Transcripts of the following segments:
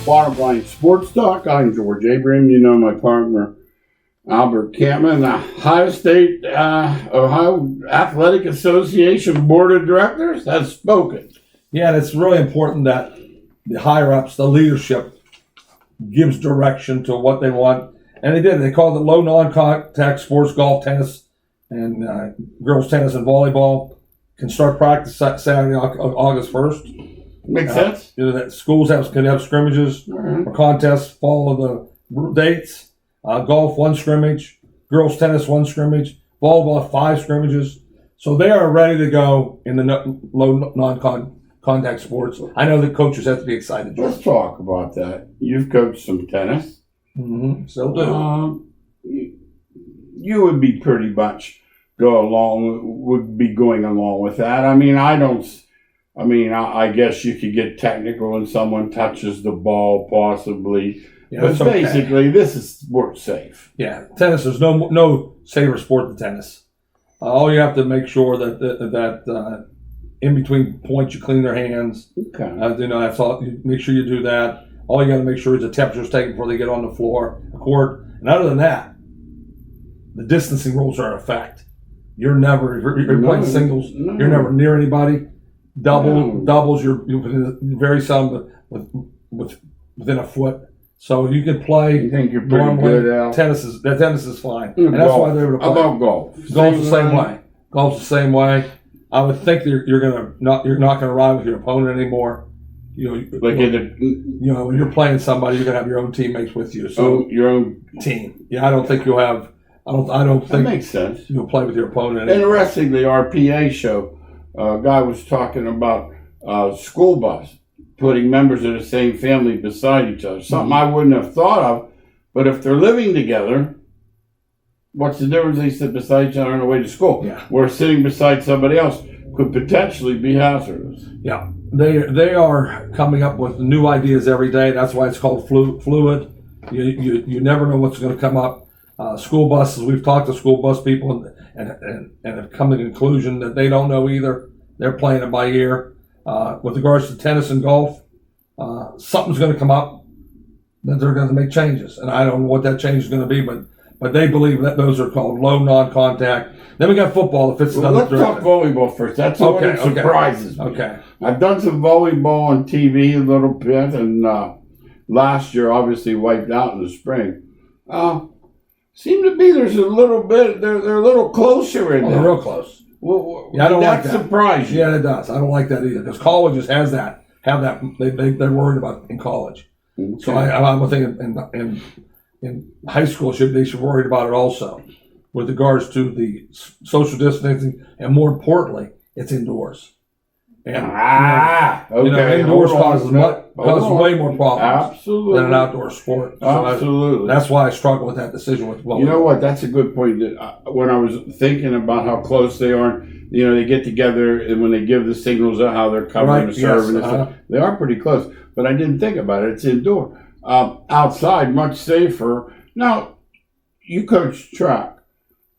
Bottom Line Sports Talk. I'm George Abram. You know my partner, Albert Cameron. The Ohio State Ohio Athletic Association Board of Directors has spoken. Yeah, and it's really important that the higher-ups, the leadership, gives direction to what they want. And they did. They called it low non-contact sports, golf, tennis, and girls tennis and volleyball can start practice Saturday, August 1st. Makes sense. That schools can have scrimmages or contests, follow the dates. Golf, 1 scrimmage. Girls tennis, 1 scrimmage. Volleyball, 5 scrimmages. So they are ready to go in the low non-contact sports. I know the coaches have to be excited. Let's talk about that. You've coached some tennis. Mm-hmm. Still do. You would be pretty much going along with that. I guess you could get technical when someone touches the ball, possibly. Yeah, but basically, this is sport safe. Yeah, tennis. There's no safer sport than tennis. All you have to make sure that in between points you clean their hands. Okay. That's all. Make sure you do that. All you got to make sure is the temperature is taken before they get on the court. And other than that, the distancing rules are in effect. You're playing singles. You're never near anybody. Doubles. You're very seldom within a foot. So you can play. You think you're pretty good, Al? Tennis is fine, and that's why they're able to play. How about golf? Golf's the same way. Golf's the same way. I would think that you're not gonna ride with your opponent anymore. When you're playing somebody, you're gonna have your own teammates with you. So your own team. Yeah, I don't think you'll have. I don't think that makes sense. You'll play with your opponent anymore. Interestingly, our PA show, a guy was talking about school bus putting members of the same family beside each other. Something I wouldn't have thought of, but if they're living together, what's the difference? They sit beside each other on the way to school. Yeah. Where sitting beside somebody else could potentially be hazardous. Yeah, they are coming up with new ideas every day. That's why it's called fluid. You never know what's going to come up. School buses. We've talked to school bus people and have come to the conclusion that they don't know either. They're playing it by ear. With regards to tennis and golf, something's going to come up that they're going to make changes, and I don't know what that change is going to be, but they believe that those are called low non-contact. Then we got football that fits another direction. Let's talk volleyball first. That's what surprises me. Okay. I've done some volleyball on TV a little bit, and last year obviously wiped out in the spring. Seem to be there's a little bit. They're a little closer in there. They're real close. Well, yeah, I don't like that. Surprise you? Yeah, it does. I don't like that either because colleges have that. They're worried about in college. Okay. So I'm thinking in high school they should worry about it also, with regards to the social distancing, and more importantly, it's indoors. And indoors causes way more problems than an outdoor sport. So Absolutely. That's why I struggle with that decision. You know what? That's a good point. When I was thinking about how close they are, they get together and when they give the signals of how they're covering the serve, they are pretty close. But I didn't think about it. It's indoor. Outside, much safer. Now, you coach track.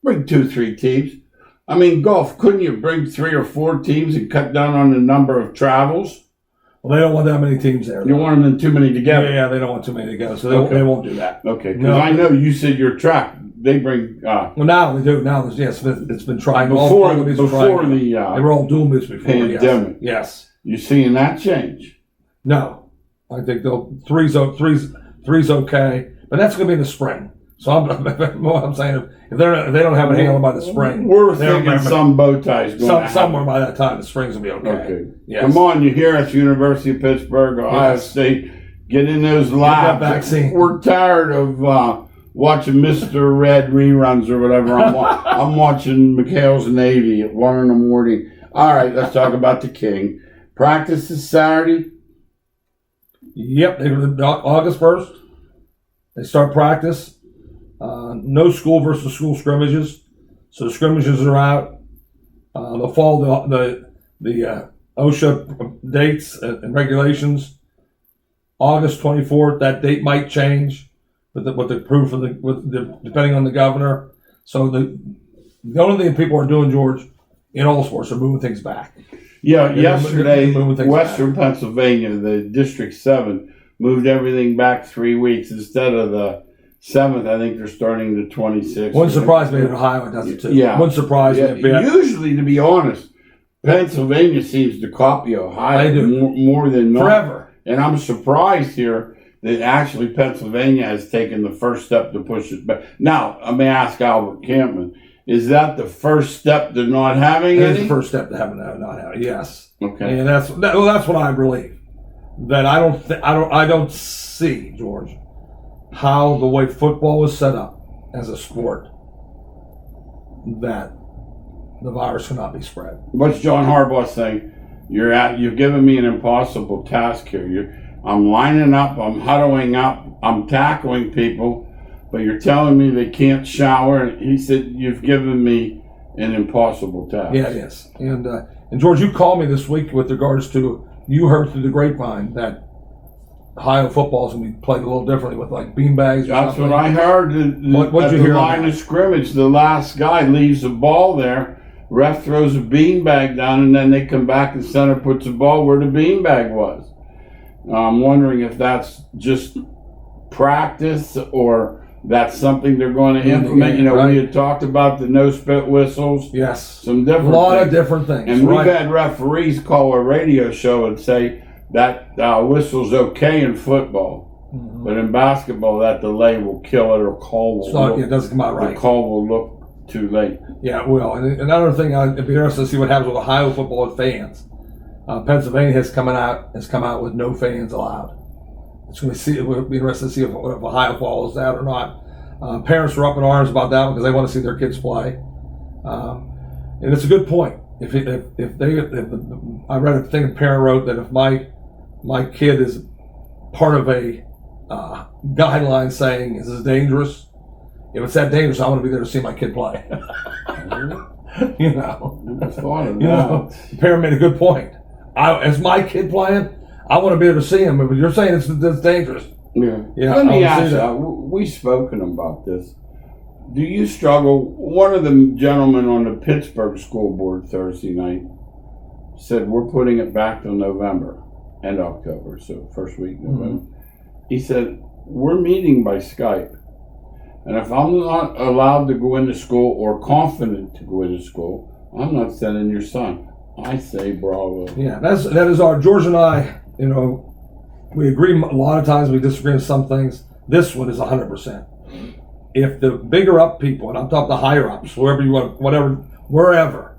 Bring 2-3 teams. Golf, couldn't you bring 3 or 4 teams and cut down on the number of travels? Well, they don't want that many teams there. You want them too many together? Yeah, they don't want too many together, so they won't do that. Okay, because I know you said your track, they bring... well, now they do. Now, yes, it's been trying. Before the they were all doomed before pandemic. Yes. You seeing that change? No. I think three's okay, but that's going to be in the spring. So I'm saying if they don't have it handled by the spring, we're thinking some bow ties somewhere by that time. The spring's gonna be okay. Okay. Yes. Come on, you hear us, University of Pittsburgh, Ohio State, get in those labs. Vaccine. We're tired of watching Mr. Red reruns or whatever. I'm watching McHale's Navy at 1 in the morning. All right, let's talk about the King. Practice is Saturday. Yep, August 1st. They start practice. No school versus school scrimmages, so the scrimmages are out. They'll follow the OSHA dates and regulations. August 24th, that date might change with the proof of depending on the governor. So the only thing people are doing, George, in all sports, are moving things back. Yeah, yesterday, Western Pennsylvania, the District 7 moved everything back 3 weeks instead of the 7th. I think they're starting the 26th. Wouldn't surprise me if Ohio does it too. Yeah. Wouldn't surprise me. Usually, to be honest, Pennsylvania seems to copy Ohio They do. more than not. Forever. And I'm surprised here that actually Pennsylvania has taken the first step to push it back. Now, I may ask Albert Campman, is that the first step to not having It any? is the first step to having not having. Yes. Okay. And that's what I believe. That I don't see, George, how the way football is set up as a sport that the virus cannot be spread. What's John Harbaugh saying? You've given me an impossible task here. I'm lining up, I'm huddling up, I'm tackling people, but you're telling me they can't shower. He said, you've given me an impossible task. Yeah, it is. And George, you called me this week with regards to, you heard through the grapevine that Ohio football is going to be played a little differently with like beanbags. That's what I heard. What'd you hear? The line of scrimmage, the last guy leaves the ball there, ref throws a beanbag down, and then they come back and center puts the ball where the beanbag was. I'm wondering if that's just practice or that's something they're going to implement. You know, right. We had talked about the no spit whistles. Yes. Some different A lot things. of different things. And we've had referees call a radio show and say that whistle's okay in football, but in basketball that delay will kill it or call will it doesn't come out right. The call will look too late. Yeah, it will. And another thing, I'd be interested to see what happens with Ohio football with fans. Pennsylvania has come out with no fans allowed. It will be interesting to see if Ohio follows that or not. Parents are up in arms about that because they want to see their kids play, and it's a good point. I read a thing a parent wrote that if my kid is part of a guideline saying this is dangerous, if it's that dangerous, I want to be there to see my kid play. You know, the parent made a good point. As my kid playing, I want to be able to see him. But you're saying it's dangerous. Yeah. Yeah. Let me ask you. We've spoken about this. Do you struggle? One of the gentlemen on the Pittsburgh school board Thursday night said we're putting it back till November and October, so first week of November. He said we're meeting by Skype, and if I'm not allowed to go into school or confident to go into school, I'm not sending your son. I say bravo. Yeah, that is our George and I. You know, we agree a lot of times. We disagree on some things. This one is 100%. If the bigger up people, and I'm talking the higher ups, wherever you want, wherever,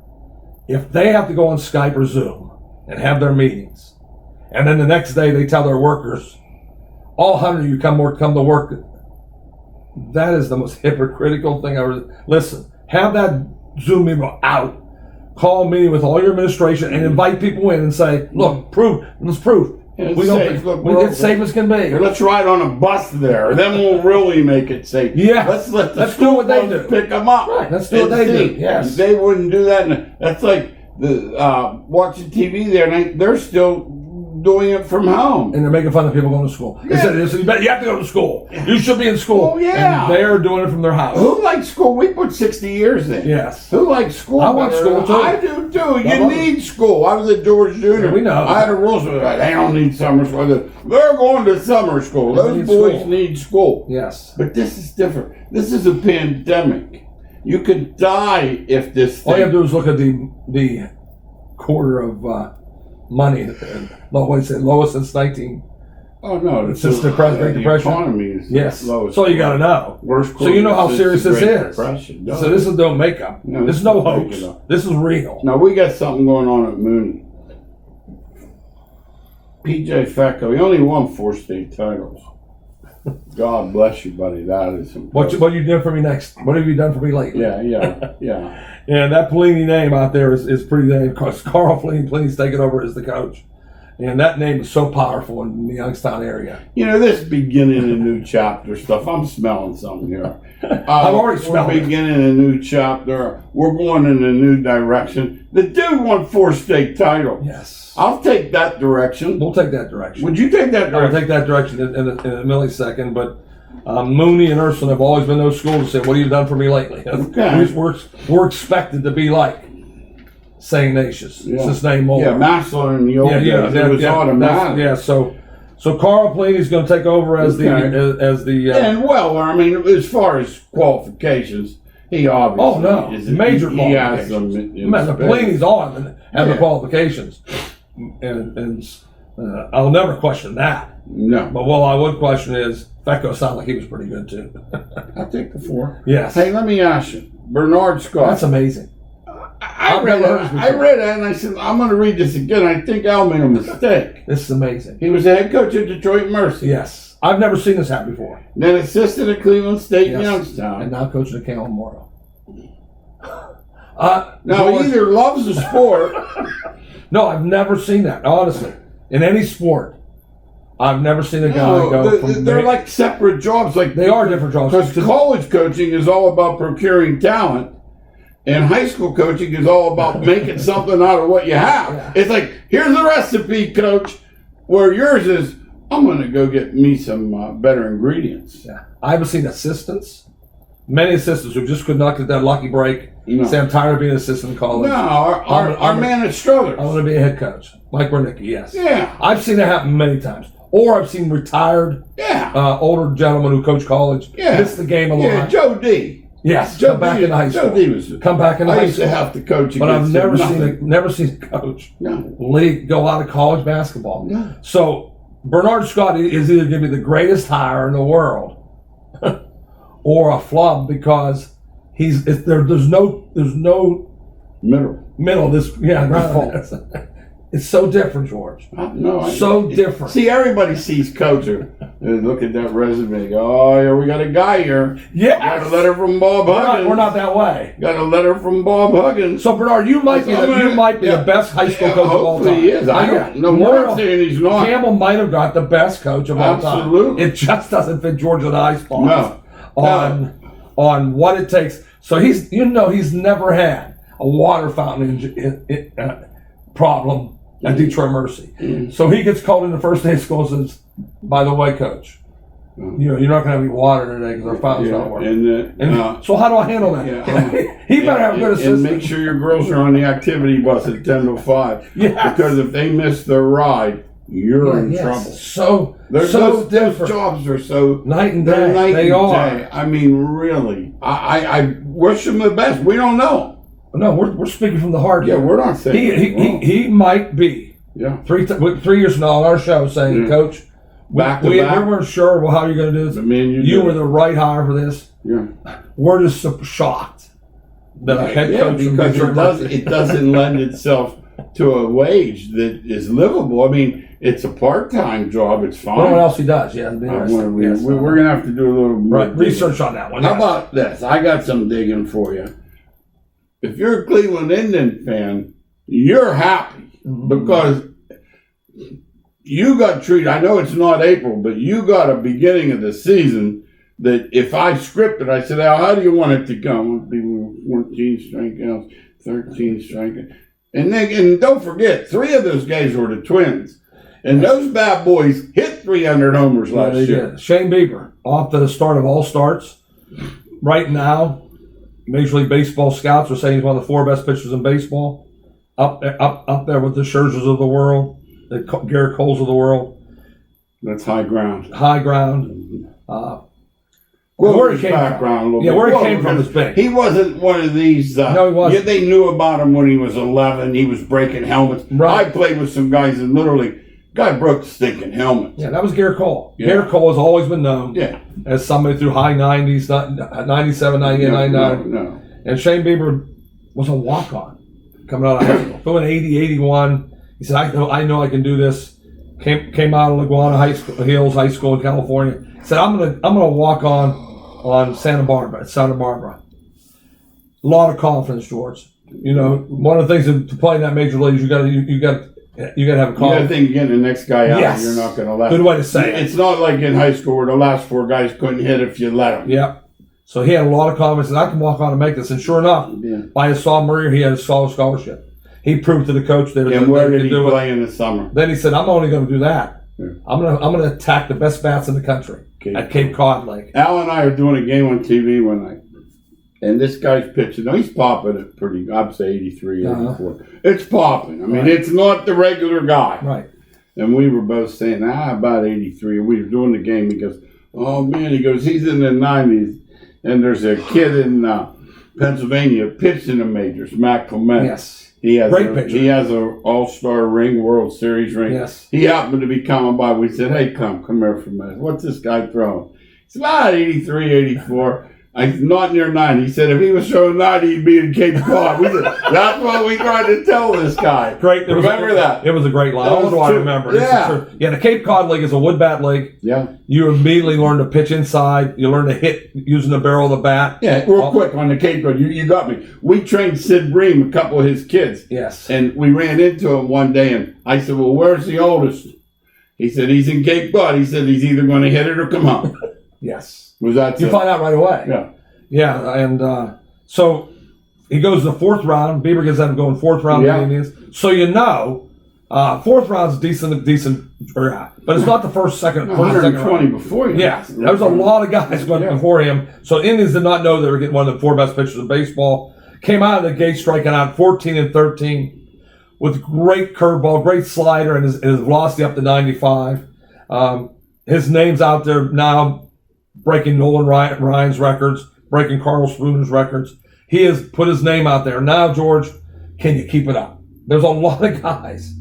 if they have to go on Skype or Zoom and have their meetings, and then the next day they tell their workers, all 100 of you come to work, that is the most hypocritical thing ever. Listen, have that Zoom meeting out. Call a meeting with all your administration and invite people in and say, look, let's prove. It's safe as can be. Let's ride on a bus there. Then we'll really make it safe. Yeah. Let's do what they do. Pick them up. Right. Let's do what they do. Yes. They wouldn't do that. That's like watching TV there. And they're still doing it from home. And they're making fun of people going to school. Yeah. They said, you have to go to school. You should be in school. Oh, yeah. And they're doing it from their house. Who likes school? We put 60 years in. Yes. Who likes school? I want school, too. I do, too. You need school. I was at George Jr. Yeah, we know. I had a rule so they don't need summer school. They're going to summer school. Those boys need school. Yes. But this is different. This is a pandemic. You could die if this thing... All you have to do is look at the quarter of money. Lowest since 19. Oh no! Since the Great Depression. Economy is yes. Lowest. So you got to know. Worst. So you know how serious this is. No. So this is no makeup. No, this is no hoax. This is real. Now we got something going on at Mooney. PJ Fecco, he only won 4 state titles. God bless you, buddy. That is impressive. What you done for me next? What have you done for me lately? Yeah. And that Pelini name out there is pretty damn, because Carl Pelini's taken over as the coach. And that name is so powerful in the Youngstown area. You know, this beginning a new chapter stuff, I'm smelling something here. I've already smelled it. We're beginning a new chapter. We're going in a new direction. The dude won 4 state titles. Yes. I'll take that direction. We'll take that direction. Would you take that direction? I'll take that direction in a millisecond, but Mooney and Urson have always been those schools that say, what have you done for me lately? Okay. We're expected to be like St. Ignatius. Yeah. It's his name more. Yeah, Massler in the old days. It was automatic. So So Carl Pelini's going to take over as And well, I mean, as far as qualifications, he obviously major he has them. Man, the Pelini's on and the qualifications, and I'll never question that. No, but what I would question is Fecco sounded like he was pretty good too. I'll take the 4. Yes. Hey, let me ask you, Bernard Scott. That's amazing. I read it and I said, I'm going to read this again. I think Al made a mistake. This is amazing. He was the head coach of Detroit Mercy. Yes. I've never seen this happen before. Then assisted at Cleveland State and Youngstown. And now coaching at Cal Memorial. Now, he either loves the sport. No, I've never seen that, honestly. In any sport. I've never seen a guy go from... They're like separate jobs. Like they are different jobs. Because college coaching is all about procuring talent. And high school coaching is all about making something out of what you have. Yeah. It's like, here's a recipe, coach. Where yours is, I'm going to go get me some better ingredients. Yeah. I haven't seen assistants. Many assistants who just could not get that lucky break. No. Say, I'm tired of being an assistant in college. No, our man at Struthers. I want to be a head coach. Mike Wernicke, yes. Yeah. I've seen that happen many times. Or I've seen retired older gentlemen who coach college miss the game a lot. Yeah, Joe D. Yes, come back into high school. Joe D was come back into high school. I used to have to coach, but I've never seen a coach league go out of college basketball. No. So Bernard Scott is either going to be the greatest hire in the world, or a flub because there's no middle. It's so different, George. Different. See, everybody sees coach and look at that resume. Oh, yeah, we got a guy here. Yeah. Got a letter from Bob Huggins. We're not that way. Got a letter from Bob Huggins. So Bernard, you might be the best high school coach of all time. Hopefully he is. I don't know. We're not saying he's not. Campbell might have got the best coach of all time. Absolutely. It just doesn't fit George and I's spots on what it takes. So he's never had a water fountain problem at Detroit Mercy. Mm. So he gets called in the first day of school and says, by the way, coach, you're not going to have any water today because our fountain's not working. So how do I handle that? Yeah, he better have a good assistant. And make sure your girls are on the activity bus at 10 to 5. Yes. Because if they miss their ride, you're in trouble. Those jobs are so night and day. They are. I mean, really. I wish them the best. We don't know. No, we're speaking from the heart. Yeah, we're not saying he might be. Yeah. 3 years from now on our show saying, Coach, we weren't sure how you're going to do this. You were the right hire for this. Yeah. We're just so shocked that a head coach because it doesn't lend itself to a wage that is livable. I mean, it's a part-time job. It's fine. What else he does? Yeah, we're going to have to do a little more research on that one. How about this? I got some digging for you. If you're a Cleveland Indian fan, you're happy because you got treated. I know it's not April, but you got a beginning of the season that if I scripted, I said, Al, how do you want it to go? I want people 14 strikeouts, 13 strikeouts. And don't forget, 3 of those guys were the Twins. And those bad boys hit 300 homers last year. Shane Bieber, off to the start of all starts. Right now, Major League Baseball scouts are saying he's one of the 4 best pitchers in baseball. Up there with the Scherzers of the world, the Garrett Coles of the world. That's high ground. Where he came from. Where he came from is big. He wasn't one of these. No, he wasn't. They knew about him when he was 11. He was breaking helmets. Right. I played with some guys and literally, guy broke the stinking helmet. Yeah, that was Garrett Cole. Yeah. Garrett Cole has always been known as somebody through high 90s, 97, 98, 99. No. And Shane Bieber was a walk-on coming out of high school. Going 80, 81. He said, I know I can do this. Came out of Laguna Hills High School in California. He said, I'm gonna walk on Santa Barbara. A lot of confidence, George. One of the things to play in that major leagues, you got to have a confidence. You got to think you're getting the next guy out. Yes. You're not going to let. Good way to say it. It's not like in high school where the last 4 guys couldn't hit if you let them. Yeah. So he had a lot of confidence, and I can walk on and make this. And sure enough, by his sophomore year, he had a solid scholarship. He proved to the coach that where did he play in the summer? Then he said, "I'm only going to do that. Yeah. I'm going to attack the best bats in the country at Cape Cod Lake." Al and I are doing a game on TV one night, and this guy's pitching. Now he's popping it pretty. I'd say 83, 84. It's popping. I mean, it's not the regular guy. Right. And we were both saying, about 83. And we were doing the game. He goes, oh, man. He goes, he's in the 90s. And there's a kid in Pennsylvania pitched in the majors, Matt Clement. Yes. He has Great pitcher. He has an All-Star ring, World Series ring. Yes. He happened to be coming by. We said, hey, come here for a minute. What's this guy throwing? It's about 83, 84. Not near 90. He said if he was throwing 90, he'd be in Cape Cod. We said, that's what we tried to tell this guy. Great. Remember that? It was a great line. What do I remember? Yeah. The Cape Cod League is a wood bat league. Yeah. You immediately learn to pitch inside. You learn to hit using the barrel of the bat. Yeah, real quick on the Cape Cod. You got me. We trained Sid Bream, a couple of his kids. Yes. And we ran into him one day, and I said, well, where's the oldest? He said, he's in Cape Cod. He said, he's either going to hit it or come up. Yes. Was that You find out right away. Yeah. Yeah, and so he goes to the fourth round. Bieber gets them going fourth round. Yeah. The Indians. So fourth round's decent, but it's not the first, second, first, second 120 round. before you. Yeah, there was a lot of guys going before him. So Indians did not know they were getting one of the four best pitchers in baseball. Came out of the gate striking out 14 and 13 with great curveball, great slider, and his velocity up to 95. His name's out there now, breaking Nolan Ryan's records, breaking Carl Spooner's records. He has put his name out there. Now, George, can you keep it up? There's a lot of guys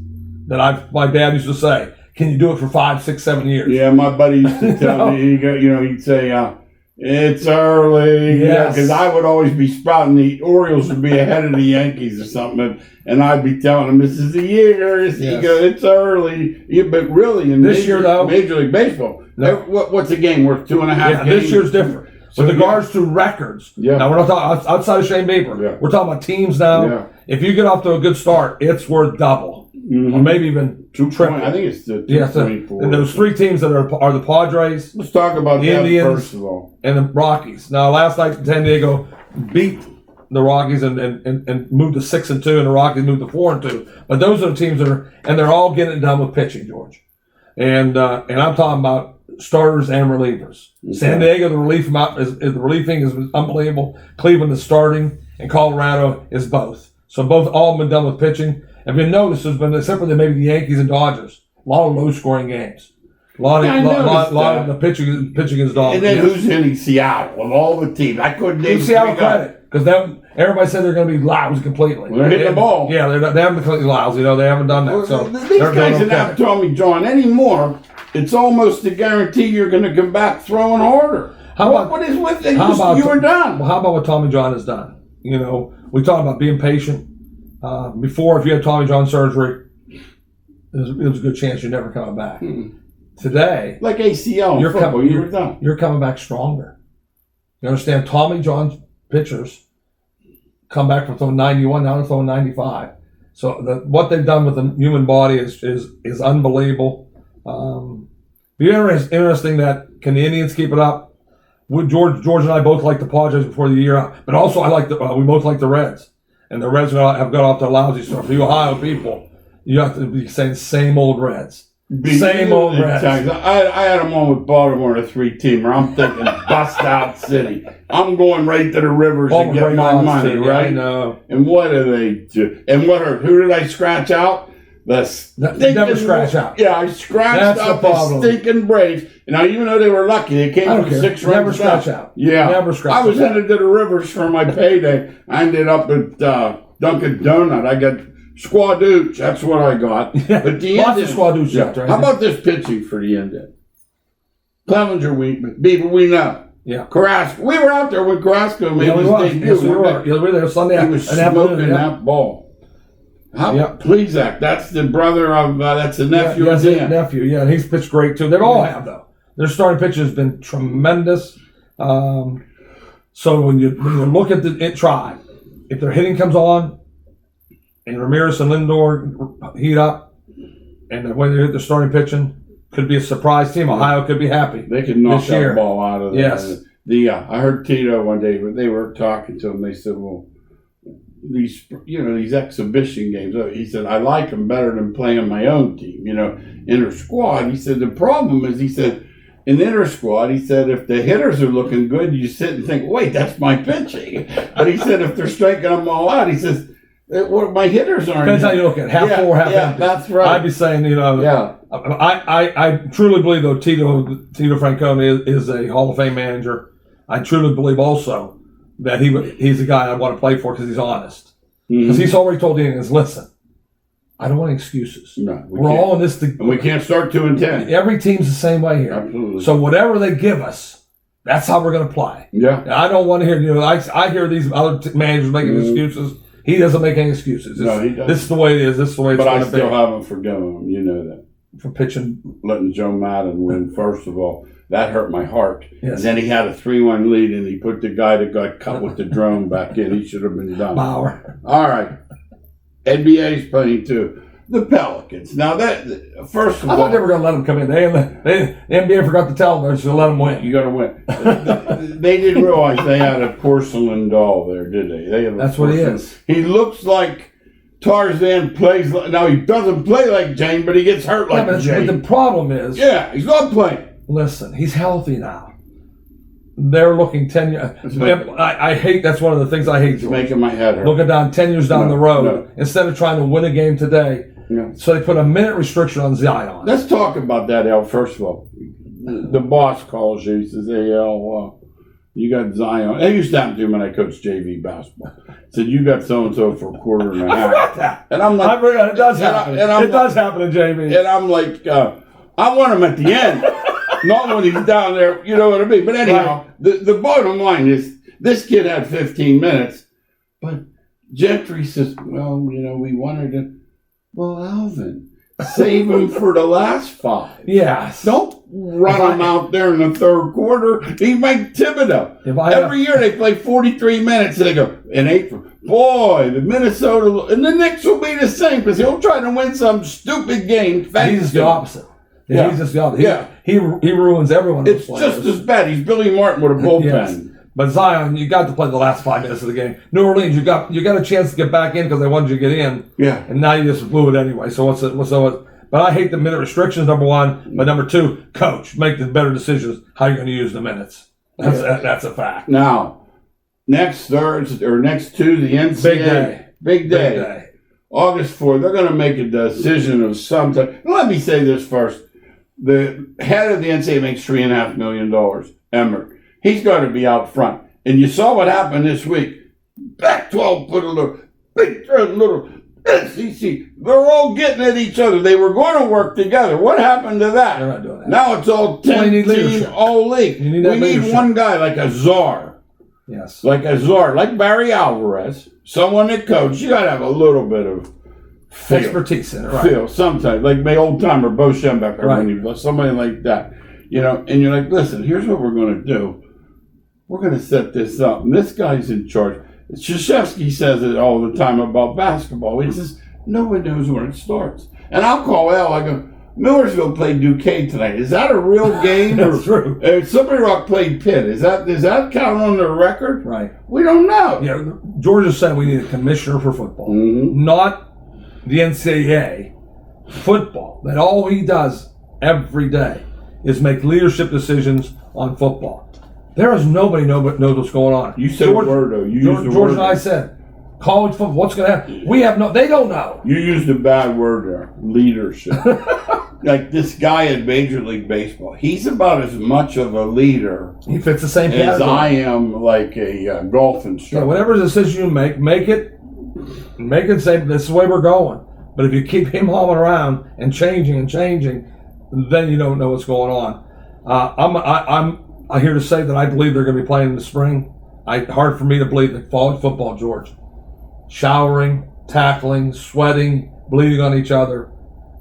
that my dad used to say, can you do it for 5, 6, 7 years? Yeah, my buddy used to tell me, he'd say, it's early. Yes. Because I would always be sprouting. The Orioles would be ahead of the Yankees or something. And I'd be telling him, this is the year. He goes, it's early. Yeah, but really, in year, though, Major League Baseball, what's a game worth 2.5 games? This year's different. So With regards to records, yeah. Now we're not talking outside of Shane Bieber. Yeah. We're talking about teams now. Yeah. If you get off to a good start, it's worth double, or maybe even triple. I think it's the 2.4. And those three teams that are the Padres. Let's talk about the that Indians, first of all, and the Rockies. Now, last night San Diego beat the Rockies and moved to 6-2, and the Rockies moved to 4-2. But those are the teams they're all getting it done with pitching, George. And I'm talking about starters and relievers. Okay. San Diego, the relieving is unbelievable. Cleveland is starting, and Colorado is both. So both all been done with pitching. If you notice, there's been, except for maybe the Yankees and Dodgers, a lot of low-scoring games. A lot of the pitching is dominant. And then who's hitting Seattle of all the teams? I couldn't name Seattle credit, because everybody said they're going to be lousy completely. Well, they're hitting the ball. Yeah, they haven't completely lousy. They haven't done that. So these guys are not telling me, John, anymore. It's almost a guarantee you're going to come back throwing harder. What is with it? You were done. Well, how about what Tommy John has done? We talk about being patient. Before, if you had Tommy John surgery, it was a good chance you're never coming back. Today, like ACL, you were done. You're coming back stronger. You understand? Tommy John pitchers come back from throwing 91, now they're throwing 95. So what they've done with the human body is unbelievable. Be interesting that can the Indians keep it up? George and I both like the Padres before the year out, but also we both like the Reds, and the Reds have got off their lousy start. For you Ohio people, you have to be saying same old Reds. Same old Reds. I had them on with Baltimore, a 3-teamer. I'm thinking bust out city. I'm going right to the rivers and get my money, right? I know. And what do they do? And who did I scratch out? Never scratch out. Yeah, I scratched out the stinking Braves. And now, even though they were lucky, they came from 6 runs. Never scratch out. Yeah. Never scratch out. I was headed to the rivers for my payday. I ended up at Dunkin' Donut. I got Squadooch. That's what I got. Yeah. But the Lots of Squadooch out there. How about this pitching for the Indians? Clevenger, Bieber, we know. Yeah. Carrasco. We were out there when Carrasco made his debut. Yes, we were. We were there Sunday. He was smoking that ball. Plesac, that's the brother of, that's the nephew of Dan. Nephew, yeah, and he's pitched great too. They all have, though. Their starting pitch has been tremendous. So when you look at the tribe, if their hitting comes on, and Ramirez and Lindor heat up, and when they hit the starting pitching, could be a surprise team. Ohio could be happy. They could knock that ball out of there. Yes. I heard Tito one day, when they were talking to him, they said, well, these exhibition games. He said, I like them better than playing my own team, inter squad. He said, the problem is, he said, in inter squad, he said, if the hitters are looking good, you sit and think, wait, that's my pitching. But he said, if they're striking them all out, he says, My hitters aren't. Depends how you look at it. Half full, half empty. That's right. I'd be saying, I truly believe, though, Tito Francona is a Hall of Fame manager. I truly believe also that he's a guy I want to play for because he's honest. Because he's already told the Indians, listen, I don't want any excuses. No, we're all in this. And we can't start 2-10. Every team's the same way here. Absolutely. So whatever they give us, that's how we're going to play. Yeah. I don't want to hear, I hear these other managers making excuses. He doesn't make any excuses. No, he doesn't. This is the way it is. This is the way it's going to be. But I still haven't forgiven him. You know that. For pitching. Letting Joe Madden win, first of all. That hurt my heart. Yes. And then he had a 3-1 lead, and he put the guy that got cut with the drone back in. He should have been done. Bauer. All right. NBA's playing too. The Pelicans. Now, first of all. I thought they were going to let them come in. The NBA forgot to tell them to let them win. You got to win. They didn't realize they had a porcelain doll there, did they? That's what he is. He looks like Tarzan plays. Now, he doesn't play like Jane, but he gets hurt like Jane. But the problem is. Yeah, he's not playing. Listen, he's healthy now. They're looking 10 years. I hate, that's one of the things I hate. It's making my head hurt. Looking down 10 years down the road, instead of trying to win a game today. Yeah. So they put a minute restriction on Zion. Let's talk about that, Al. First of all, the boss calls you. He says, "Hey, Al, you got Zion." It used to happen to me when I coached JV basketball. Said, "You got so and so for a quarter and a half." I forgot that. And I'm like, I forgot. It does happen. It does happen to JV. And I'm like, I want him at the end, not when he's down there. You know what I mean? But anyhow, the bottom line is this kid had 15 minutes, but Gentry says, "Well, we wanted to." Well, Alvin, save him for the last 5. Yes. Don't run him out there in the third quarter. He's like Thibodeau. Every year they play 43 minutes and they go, in April, boy, the Minnesota, and the Knicks will be the same because he'll try to win some stupid game. He's just the opposite. Yeah. He's just the opposite. He ruins everyone. It's just as bad. He's Billy Martin with a bullpen. Yes. But Zion, you got to play the last 5 minutes of the game. New Orleans, you got a chance to get back in because they wanted you to get in. Yeah. And now you just blew it anyway. So but I hate the minute restrictions, number one. But number two, coach, make the better decisions how you're going to use the minutes. That's a fact. Now, next Thursday or next Tuesday, the NCAA. Big day. August 4th, they're going to make a decision of some type. Let me say this first. The head of the NCAA makes $3.5 million, Emmert. He's got to be out front. And you saw what happened this week. Pac-12 put a little SEC. They're all getting at each other. They were going to work together. What happened to that? They're not doing that. Now it's all 10-team, all league. We need one guy like a czar. Yes. Like a czar. Like Barry Alvarez. Someone that coaches. You got to have a little bit of expertise in it. Right. Feel sometimes. Like my old timer, Bo Schembecker. Right. Somebody like that. And you're like, listen, here's what we're going to do. We're going to set this up. And this guy's in charge. Krzyzewski says it all the time about basketball. He says, nobody knows when it starts. And I'll call Al. I go, Millersville played Duquesne tonight. Is that a real game? That's true. Somebody Rock played Pitt. Does that count on their record? Right. We don't know. Yeah, Georgia said we need a commissioner for football. Mm-hmm. Not the NCAA. Football. That all he does every day is make leadership decisions on football. There is nobody knows what's going on. You said George, a word, though. George and I said, college football, what's going to happen? They don't know. You used a bad word there, leadership. Like this guy in Major League Baseball, he's about as much of a leader he fits the same as category. I am like a golf instructor. Yeah, whatever decision you make it say, this is the way we're going. But if you keep him humming around and changing, then you don't know what's going on. I'm here to say that I believe they're going to be playing in the spring. Hard for me to believe that college football, George, showering, tackling, sweating, bleeding on each other,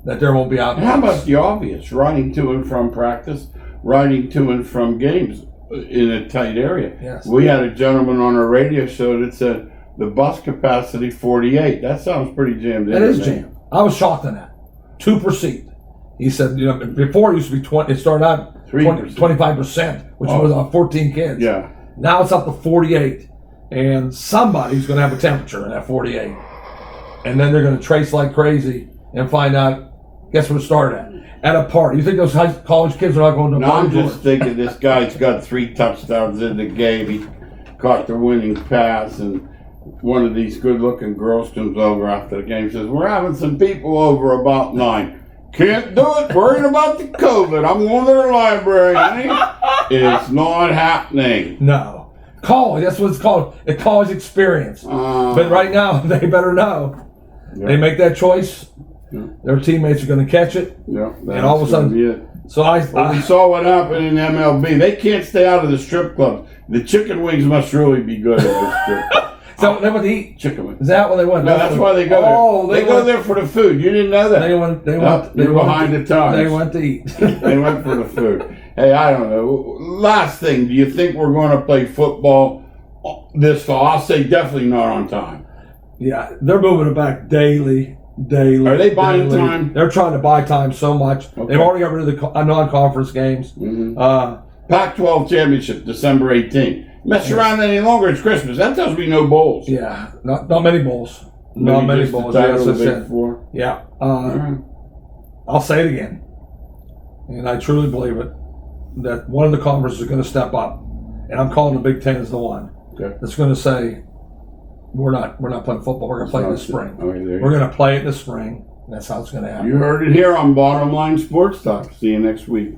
that there won't be out. And how about the obvious? Riding to and from practice, riding to and from games in a tight area. Yes. We had a gentleman on our radio show that said the bus capacity 48. That sounds pretty jammed in. That is jammed. I was shocked on that. 2 per seat. He said, before it used to be 20. It started out 25%, which was 14 kids. Yeah. Now it's up to 48, and somebody's going to have a temperature in that 48, and then they're going to trace like crazy and find out. Guess where it started at a party. You think those college kids are not going to? No, I'm just thinking this guy's got 3 touchdowns in the game. He caught the winning pass, and one of these good-looking girls comes over after the game and says, we're having some people over about 9. Can't do it. Worrying about the COVID. I'm going to their library, honey. It's not happening. No. College. That's what it's called. A college experience. But right now, they better know. Yep. They make that choice. Yep. Their teammates are going to catch it. Yep. And all of a sudden. So we saw what happened in MLB. They can't stay out of the strip clubs. The chicken wings must really be good at the strip club. So they went to eat chicken wings. Is that what they went? No, that's why they go there. Oh, they go there for the food. You didn't know that. They went behind the times. They went to eat. They went for the food. Hey, I don't know. Last thing, do you think we're going to play football this fall? I'll say definitely not on time. Yeah, they're moving it back daily. Are they buying time? They're trying to buy time so much. Okay. They've already got rid of the non-conference games. Mm-hmm. Pac-12 championship, December 18th. Mess around any longer, it's Christmas. That tells me no bowls. Yeah, not many bowls. Not many bowls. Yeah. I'll say it again, and I truly believe it, that one of the conferences is going to step up, and I'm calling the Big Ten as the one that's going to say, we're not playing football. We're going to play it in the spring. We're going to play it in the spring. And that's how it's going to happen. You heard it here on Bottom Line Sports Talk. See you next week.